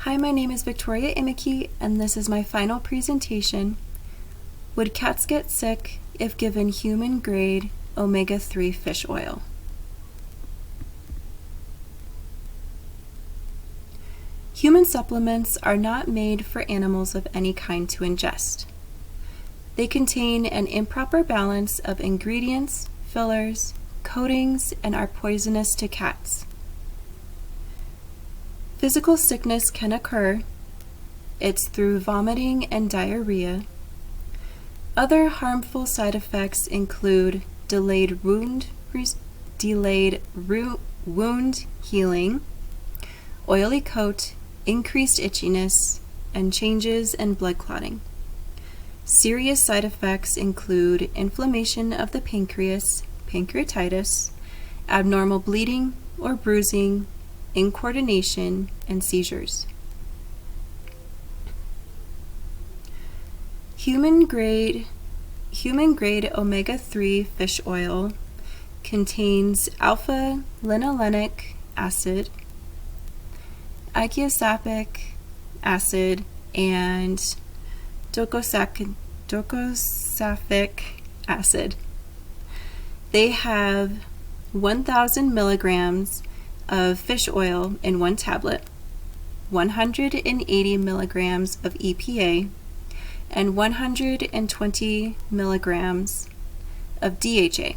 Hi, my name is Victoria Imiki, and this is my final presentation. Would cats get sick if given human-grade omega-3 fish oil? Human supplements are not made for animals of any kind to ingest. They contain an improper balance of ingredients, fillers, coatings, and are poisonous to cats. Physical sickness can occur. It's through vomiting and diarrhea. Other harmful side effects include delayed wound healing, oily coat, increased itchiness, and changes in blood clotting. Serious side effects include inflammation of the pancreas, pancreatitis, abnormal bleeding or bruising, incoordination, and seizures. Human-grade omega-3 fish oil contains alpha-linolenic acid, icosapent acid, and docosahexaenoic acid. They have 1,000 milligrams of fish oil in one tablet, 180 milligrams of EPA, and 120 milligrams of DHA.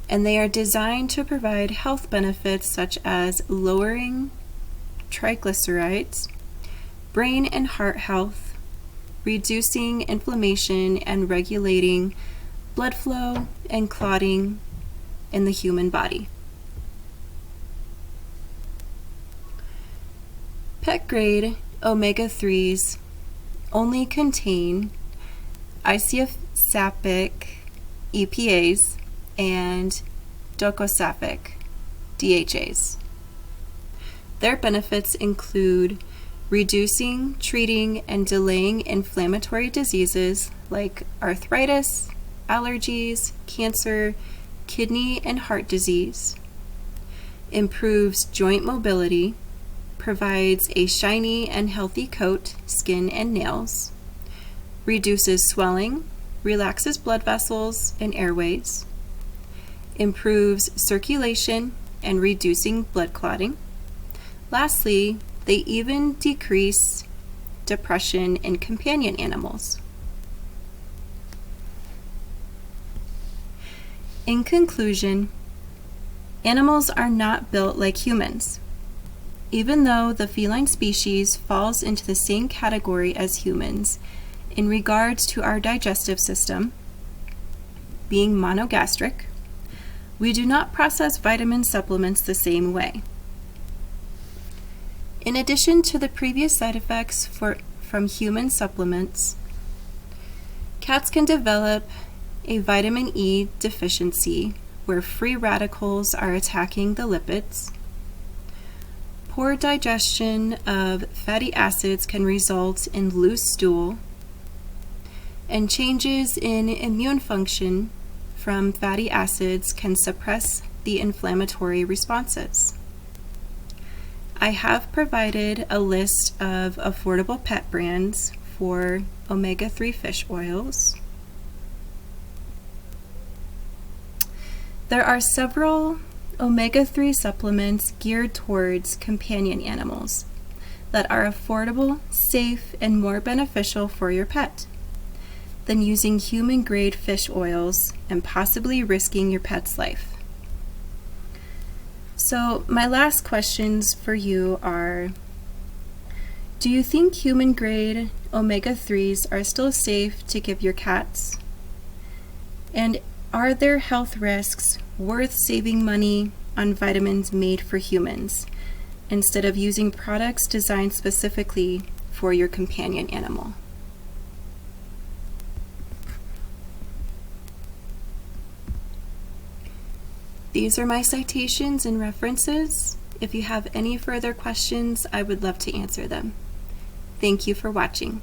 And they are designed to provide health benefits such as lowering triglycerides, brain and heart health, reducing inflammation, and regulating blood flow and clotting in the human body. Pet-grade omega-3s only contain icosapent EPAs and docosahexaenoic DHAs. Their benefits include reducing, treating, and delaying inflammatory diseases like arthritis, allergies, cancer, kidney and heart disease, improves joint mobility, provides a shiny and healthy coat, skin, and nails, reduces swelling, relaxes blood vessels and airways, improves circulation and reducing blood clotting. Lastly, they even decrease depression in companion animals. In conclusion, animals are not built like humans. Even though the feline species falls into the same category as humans in regards to our digestive system, being monogastric, we do not process vitamin supplements the same way. In addition to the previous side effects from human supplements, cats can develop a vitamin E deficiency where free radicals are attacking the lipids. Poor digestion of fatty acids can result in loose stool, and changes in immune function from fatty acids can suppress the inflammatory responses. I have provided a list of affordable pet brands for omega-3 fish oils. There are several omega-3 supplements geared towards companion animals that are affordable, safe, and more beneficial for your pet than using human-grade fish oils and possibly risking your pet's life. So my last questions for you are, do you think human-grade omega-3s are still safe to give your cats? And are their health risks worth saving money on vitamins made for humans instead of using products designed specifically for your companion animal? These are my citations and references. If you have any further questions, I would love to answer them. Thank you for watching.